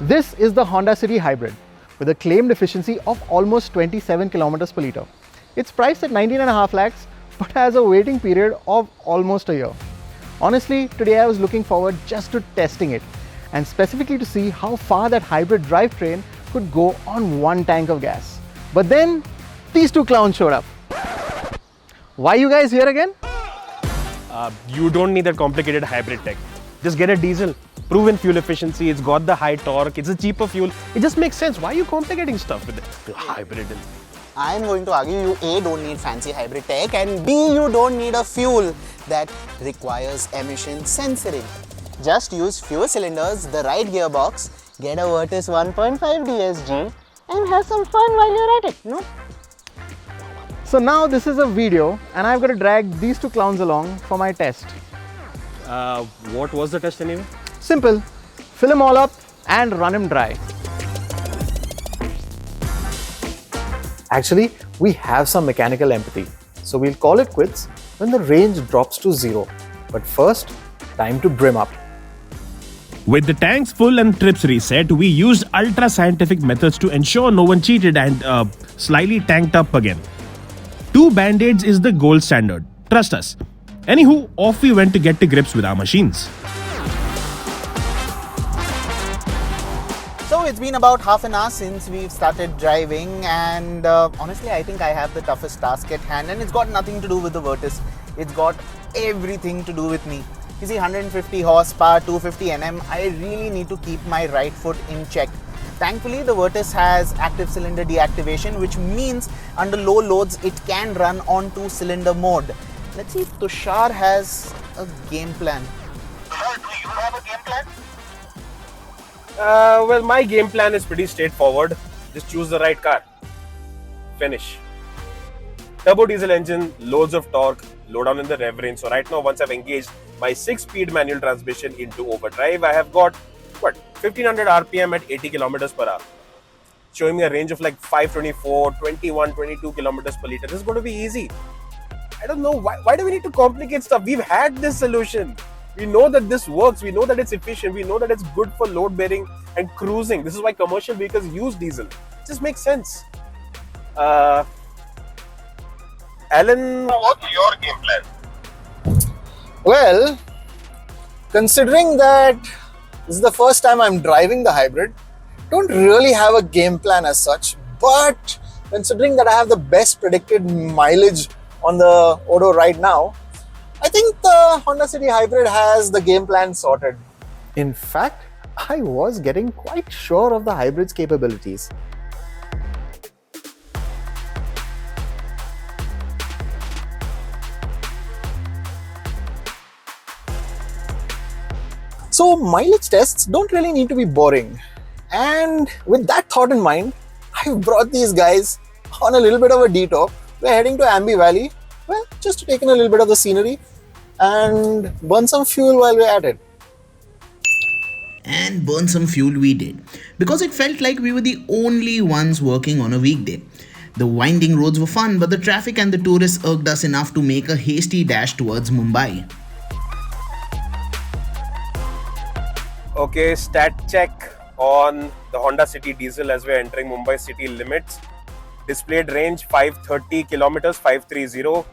This is the Honda City Hybrid with a claimed efficiency of almost 27 kilometers per litre. It's priced at 19.5 lakhs but has a waiting period of almost a year. Honestly, today I was looking forward just to testing it and specifically to see how far that hybrid drivetrain could go on one tank of gas. But then these two clowns showed up. Why you guys here again? You don't need that complicated hybrid tech. Just get a diesel. Proven fuel efficiency, it's got the high torque, it's a cheaper fuel. It just makes sense. Why are you complicating stuff with the hybrid? I'm going to argue you A, don't need fancy hybrid tech, and B, you don't need a fuel that requires emission censoring. Just use fewer cylinders, the right gearbox, get a Virtus 1.5 DSG and have some fun while you're at it, no? So now this is a video and I've got to drag these two clowns along for my test. What was the test anyway? Simple. Fill them all up and run them dry. Actually, we have some mechanical empathy, so we'll call it quits when the range drops to 0. But first, time to brim up. With the tanks full and trips reset, we used ultra-scientific methods to ensure no one cheated and slightly tanked up again. 2 band-aids is the gold standard. Trust us. Anywho, off we went to get to grips with our machines. So it's been about half an hour since we've started driving, and honestly I think I have the toughest task at hand, and it's got nothing to do with the Virtus. It's got everything to do with me. You see, 150 horsepower, 250 Nm, I really need to keep my right foot in check. Thankfully, the Virtus has active cylinder deactivation, which means under low loads it can run on 2-cylinder mode. Let's see if Tushar has a game plan. Tushar, do you have a game plan? Well, my game plan is pretty straightforward. Just choose the right car. Finish. Turbo diesel engine, loads of torque, low down in the rev range. So right now, once I've engaged my 6-speed manual transmission into overdrive, I have got, 1500 RPM at 80 kilometers per hour. Showing me a range of like 524, 21, 22 kilometers per litre. This is going to be easy. I don't know, why do we need to complicate stuff? We've had this solution. We know that this works. We know that it's efficient. We know that it's good for load bearing and cruising. This is why commercial vehicles use diesel. It just makes sense. Alan, What's your game plan? Well, considering that this is the first time I'm driving the hybrid, don't really have a game plan as such, but considering that I have the best predicted mileage on the Odo right now, I think the Honda City Hybrid has the game plan sorted. In fact, I was getting quite sure of the hybrid's capabilities. So mileage tests don't really need to be boring. And with that thought in mind, I've brought these guys on a little bit of a detour. We're heading to Aamby Valley, well, just to take in a little bit of the scenery and burn some fuel while we're at it. And burn some fuel we did, because it felt like we were the only ones working on a weekday. The winding roads were fun, but the traffic and the tourists irked us enough to make a hasty dash towards Mumbai. okay, stat check on the Honda City diesel as we're entering Mumbai city limits. Displayed range 530 kilometers, 530.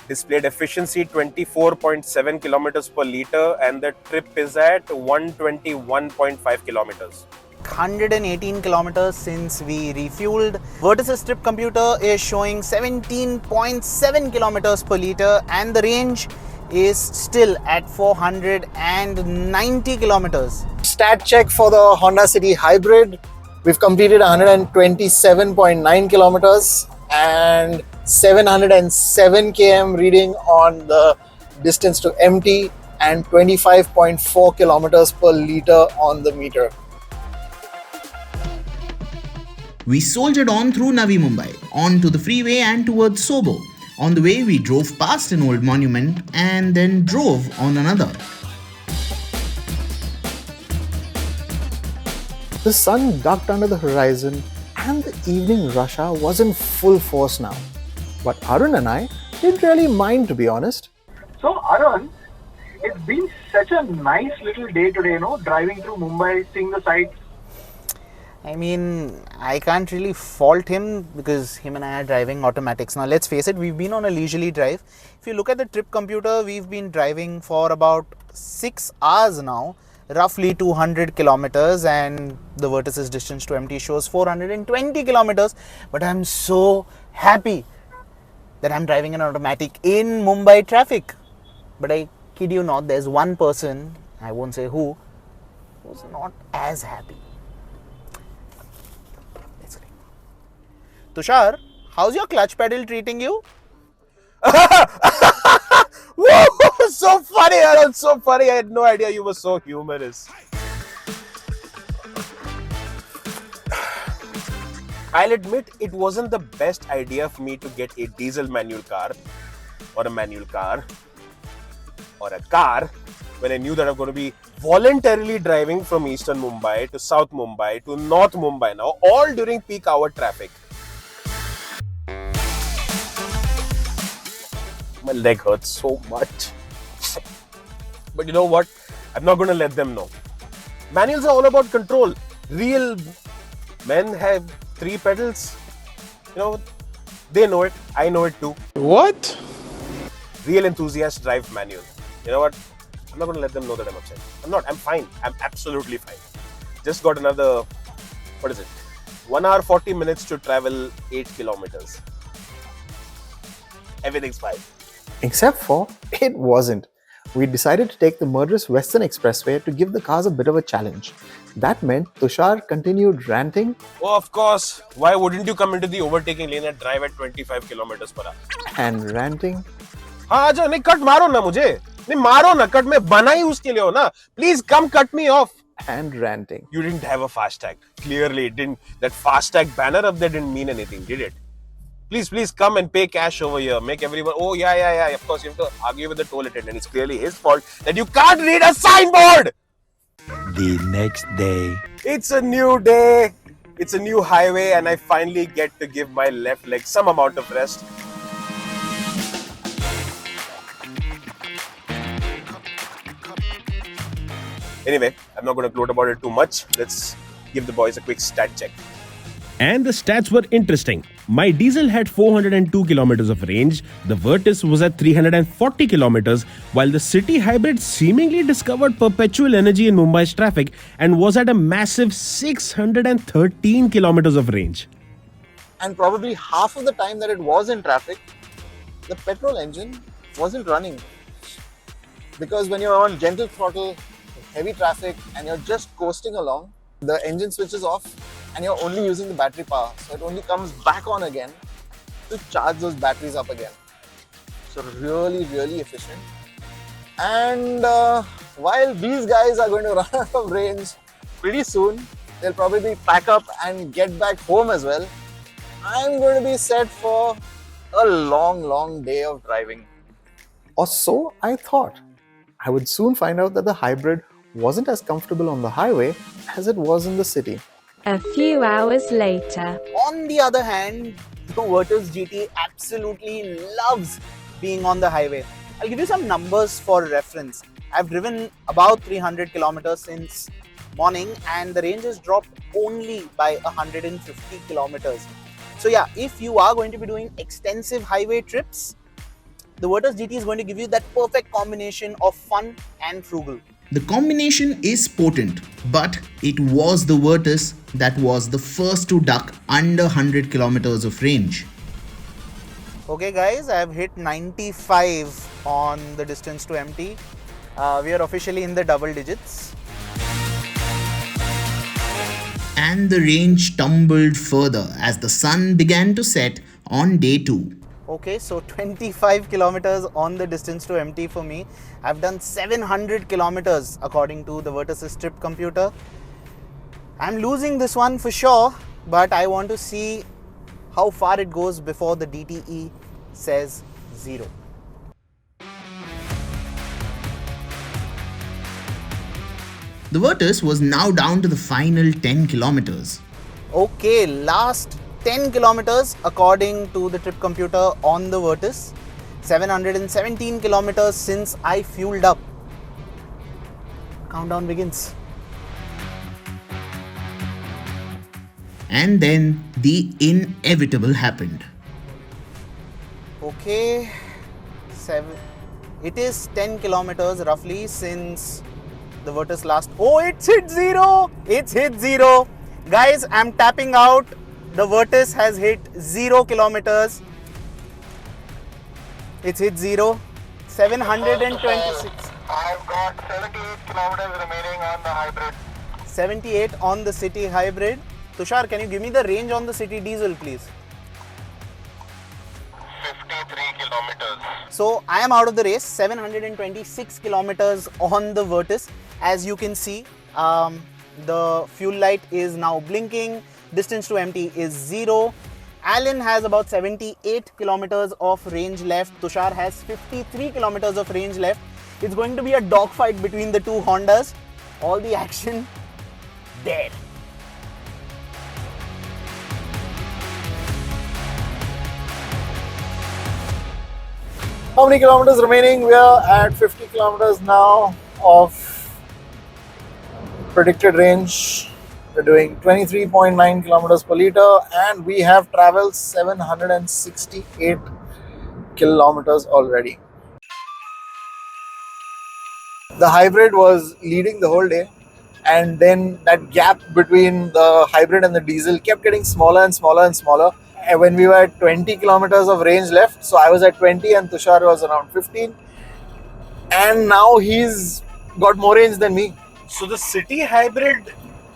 Displayed efficiency 24.7 kilometers per litre, and the trip is at 121.5 kilometers. 118 kilometers since we refueled. Virtus's trip computer is showing 17.7 kilometers per litre, and the range is still at 490 kilometers. Stat check for the Honda City Hybrid. We've completed 127.9 kilometers and 707 km reading on the distance to empty and 25.4 kilometers per litre on the meter. We soldiered on through Navi Mumbai, on to the freeway and towards Sobo. On the way, we drove past an old monument and then drove on another. The sun ducked under the horizon and the evening rush hour was in full force now. But Arun and I didn't really mind, to be honest. So, Arun, It's been such a nice little day today, driving through Mumbai, seeing the sights. I mean, I can't really fault him because him and I are driving automatics. Now, let's face it, we've been on a leisurely drive. If you look at the trip computer, we've been driving for about 6 hours now, roughly 200 kilometers, and the Virtus's distance to empty shows 420 kilometers. But I'm so happy that I'm driving an automatic in Mumbai traffic. But I kid you not, there's one person, I won't say who's not as happy. Tushar, how's your clutch pedal treating you? Whoa, so funny, Arun, so funny. I had no idea you were so humorous. I'll admit it wasn't the best idea for me to get a diesel manual car or a manual car or a car when I knew that I'm going to be voluntarily driving from eastern Mumbai to south Mumbai to north Mumbai now, all during peak hour traffic. My leg hurts so much. But you know what? I'm not going to let them know. Manuals are all about control. Real men have 3 pedals. They know it. I know it too. What? Real enthusiasts drive manual. You know what? I'm not going to let them know that I'm upset. I'm not. I'm fine. I'm absolutely fine. Just got another, 1 hour 40 minutes to travel 8 kilometers. Everything's fine. Except for, it wasn't. We decided to take the murderous Western Expressway to give the cars a bit of a challenge. That meant Tushar continued ranting. Oh, of course. Why wouldn't you come into the overtaking lane and drive at 25 kilometers per hour? And ranting. हाँ आजा नहीं cut मारो ना मुझे नहीं मारो ना cut मैं बना ही उसके लिए हो ना please come cut me off and ranting. You didn't have a FASTag. Clearly it didn't. That FASTag banner up there didn't mean anything, did it? Please come and pay cash over here. Make everyone, oh yeah. Of course, you have to argue with the toll attendant. It's clearly his fault that you can't read a signboard. The next day. It's a new day. It's a new highway and I finally get to give my left leg some amount of rest. Anyway, I'm not going to gloat about it too much. Let's give the boys a quick stat check. And the stats were interesting. My diesel had 402 kilometers of range, the Virtus was at 340 kilometers, while the city hybrid seemingly discovered perpetual energy in Mumbai's traffic and was at a massive 613 kilometers of range. And probably half of the time that it was in traffic, the petrol engine wasn't running. Because when you're on gentle throttle, heavy traffic, and you're just coasting along, the engine switches off and you're only using the battery power. So it only comes back on again to charge those batteries up again. So really efficient. And while these guys are going to run out of range pretty soon, they'll probably pack up and get back home as well. I'm going to be set for a long day of driving. Or so I thought. I would soon find out that the hybrid wasn't as comfortable on the highway as it was in the city. A few hours later. On the other hand, the Virtus GT absolutely loves being on the highway. I'll give you some numbers for reference. I've driven about 300 kilometers since morning and the range has dropped only by 150 kilometers. So yeah, if you are going to be doing extensive highway trips, the Virtus GT is going to give you that perfect combination of fun and frugal. The combination is potent, but it was the Virtus that was the first to duck under 100 kilometers of range. Okay guys, I have hit 95 on the distance to empty. We are officially in the double digits. And the range tumbled further as the sun began to set on day 2. Okay, so 25 kilometers on the distance to empty for me. I've done 700 kilometers according to the Virtus trip computer. I'm losing this one for sure, but I want to see how far it goes before the DTE says 0. The Virtus was now down to the final 10 kilometers. Okay, last 10 kilometers according to the trip computer on the Virtus. 717 kilometers since I fueled up. countdown begins. And then the inevitable happened. Okay, it is 10 kilometers roughly since the Virtus last. Oh, it's hit zero! It's hit zero! Guys, I'm tapping out. The Virtus has hit 0 kilometers. It's hit zero. 726. I've got 78 kilometers remaining on the hybrid. 78 on the city hybrid. Tushar, can you give me the range on the city diesel, please? 53 kilometers. So I am out of the race. 726 kilometers on the Virtus. As you can see, the fuel light is now blinking. Distance to empty is 0. Alan has about 78 kilometers of range left. Tushar has 53 kilometers of range left. It's going to be a dogfight between the two Hondas. All the action there. How many kilometers remaining? We are at 50 kilometers now of predicted range. We're doing 23.9 kilometers per liter and we have traveled 768 kilometers already. The hybrid was leading the whole day, and then that gap between the hybrid and the diesel kept getting smaller and smaller and smaller. And when we were at 20 kilometers of range left, so I was at 20 and Tushar was around 15, and now he's got more range than me. So the city hybrid,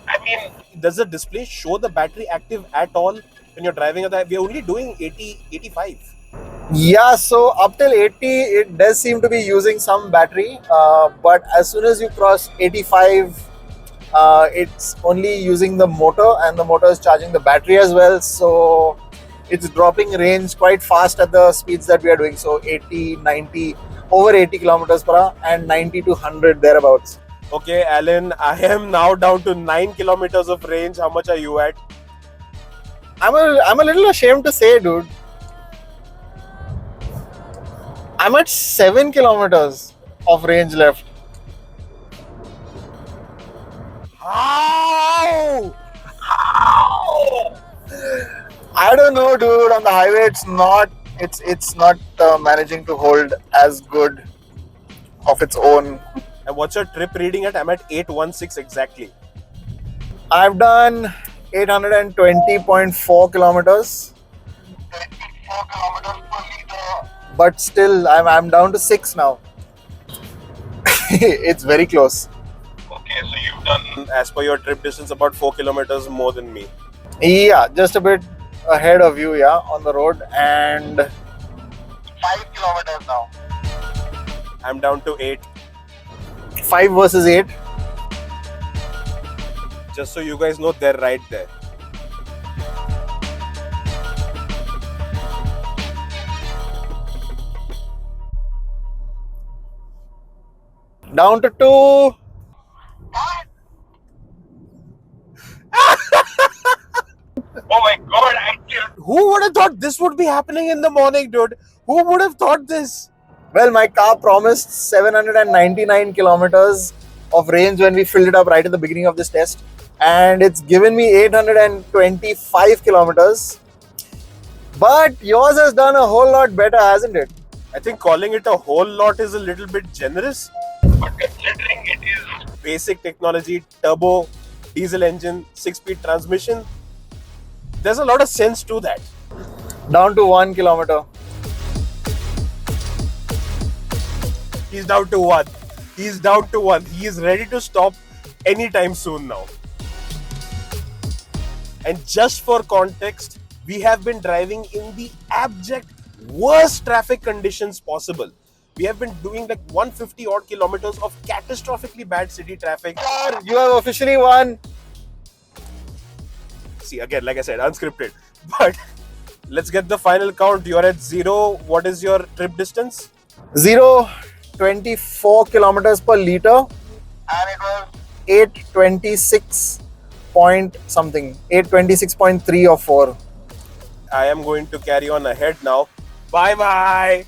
I mean, does the display show the battery active at all when you're driving? We're only doing 80, 85. Yeah, so up till 80, it does seem to be using some battery, but as soon as you cross 85, it's only using the motor, and the motor is charging the battery as well. So it's dropping range quite fast at the speeds that we are doing. So 80, 90, over 80 kilometers per hour and 90 to 100 thereabouts. Okay, Alan, I am now down to 9 kilometers of range. How much are you at? I'm a little ashamed to say, dude. I'm at 7 kilometers of range left. How? I don't know, dude. On the highway, it's not managing to hold as good of its own. And what's your trip reading at? I'm at 816 exactly. I've done 820.4 kilometers. 84 kilometers per liter. But still, I'm down to 6 now. It's very close. Okay, so you've done. As per your trip distance, about 4 kilometers more than me. Yeah, just a bit ahead of you, yeah, on the road, and 5 kilometers now. I'm down to 8. 5 versus 8. Just so you guys know, they're right there. Down to 2. What? Oh my god, I killed. Who would have thought this would be happening in the morning, dude? Who would have thought this? Well, my car promised 799 kilometers of range when we filled it up right at the beginning of this test, and it's given me 825 kilometers. But yours has done a whole lot better, hasn't it? I think calling it a whole lot is a little bit generous. But considering it is Basic technology, turbo, diesel engine, 6-speed transmission. There's a lot of sense to that. Down to 1 kilometer. He's down to 1. He's down to 1. He is ready to stop anytime soon now. And just for context, we have been driving in the abject worst traffic conditions possible. We have been doing like 150 odd kilometers of catastrophically bad city traffic. You have officially won. See, again, like I said, unscripted. But let's get the final count. You're at 0. What is your trip distance? 24 kilometers per liter. and it was 826 point something. 826.3 or 4. I am going to carry on ahead now. Bye-bye.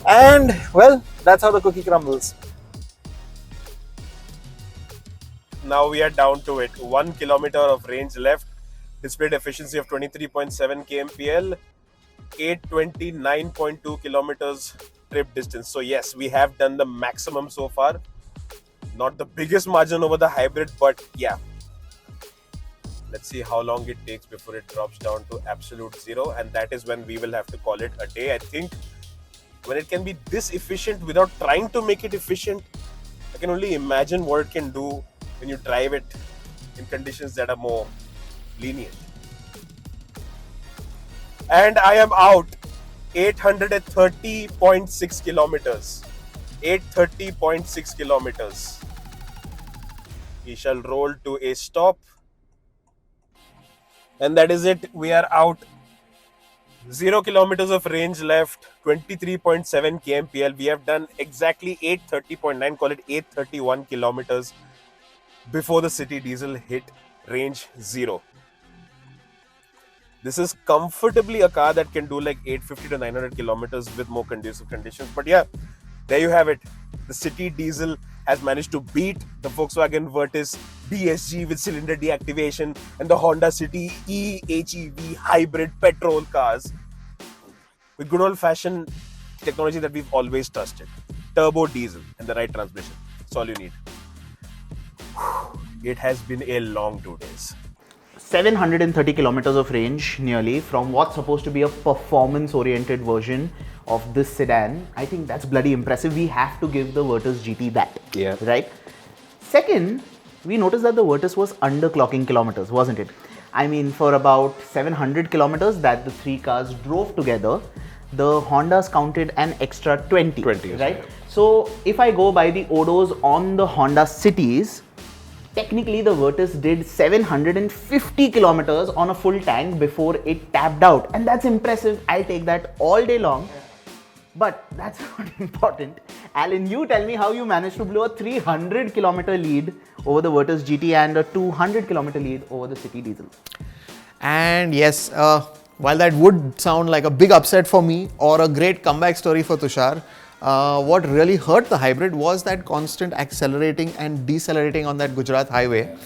And well, that's how the cookie crumbles. now we are down to it. 1 kilometer of range left. Displayed efficiency of 23.7 kmpl. 829.2 kilometers trip distance. So yes, we have done the maximum so far. Not the biggest margin over the hybrid, but yeah. Let's see how long it takes before it drops down to absolute zero, and that is when we will have to call it a day. I think when it can be this efficient without trying to make it efficient, I can only imagine what it can do when you drive it in conditions that are more lenient. And I am out. 830.6 kilometers. 830.6 kilometers. We shall roll to a stop. And that is it. We are out. 0 kilometers of range left. 23.7 kmpl. We have done exactly 830.9, call it 831 kilometers before the city diesel hit range 0. This is comfortably a car that can do like 850 to 900 kilometers with more conducive conditions. But yeah, there you have it. The city diesel has managed to beat the Volkswagen Virtus DSG with cylinder deactivation and the Honda City e-HEV hybrid petrol cars with good old-fashioned technology that we've always trusted. Turbo diesel and the right transmission. That's all you need. It has been a long 2 days. 730 kilometers of range nearly from what's supposed to be a performance-oriented version of this sedan. I think that's bloody impressive. We have to give the Virtus GT that. Yeah. Right? Second, we noticed that the Virtus was underclocking kilometers, wasn't it? I mean, for about 700 kilometers that the three cars drove together, the Hondas counted an extra 20. Right? Yeah. So, if I go by the odos on the Honda cities, technically the Virtus did 750 kilometers on a full tank before it tapped out, and that's impressive. I'll take that all day long. But that's not important. Alan, you tell me how you managed to blow a 300 kilometer lead over the Virtus GT and a 200 kilometer lead over the city diesel. And yes, while that would sound like a big upset for me or a great comeback story for Tushar, what really hurt the hybrid was that constant accelerating and decelerating on that Gujarat highway.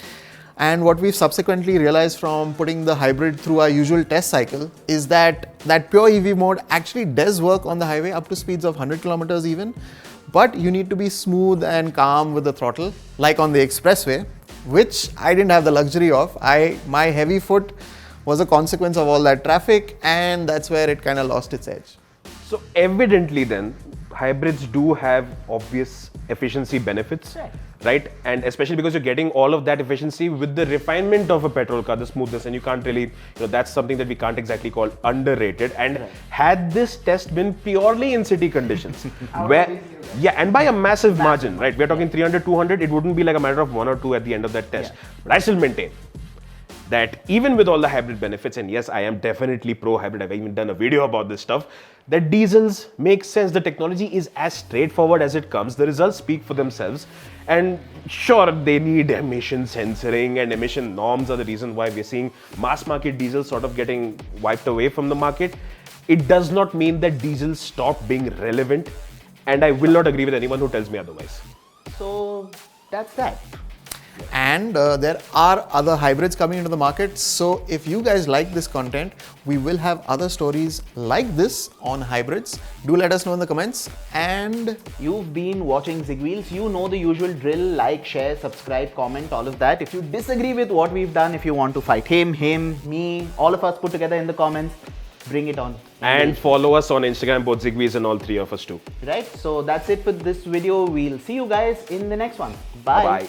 And what we've subsequently realized from putting the hybrid through our usual test cycle is that pure EV mode actually does work on the highway up to speeds of 100 kilometers even. But you need to be smooth and calm with the throttle, like on the expressway, which I didn't have the luxury of. My heavy foot was a consequence of all that traffic, and that's where it kind of lost its edge. So evidently then, hybrids do have obvious efficiency benefits, right? And especially because you're getting all of that efficiency with the refinement of a petrol car, the smoothness, and you can't really, that's something that we can't exactly call underrated. And had this test been purely in city conditions, and by a massive margin, right? We're talking 300, 200, it wouldn't be like a matter of 1 or 2 at the end of that test. But I still maintain that even with all the hybrid benefits, and yes, I am definitely pro-hybrid, I've even done a video about this stuff, that diesels make sense. The technology is as straightforward as it comes. The results speak for themselves. And sure, they need emission censoring, and emission norms are the reason why we're seeing mass market diesels sort of getting wiped away from the market. It does not mean that diesels stop being relevant, and I will not agree with anyone who tells me otherwise. So that's that. And there are other hybrids coming into the market. So if you guys like this content, we will have other stories like this on hybrids. Do let us know in the comments. And you've been watching ZigWheels. You know the usual drill: like, share, subscribe, comment, all of that. If you disagree with what we've done, if you want to fight him, me, all of us put together in the comments, bring it on. And follow us on Instagram, both ZigWheels and all three of us too. Right. So that's it for this video. We'll see you guys in the next one. Bye. Bye.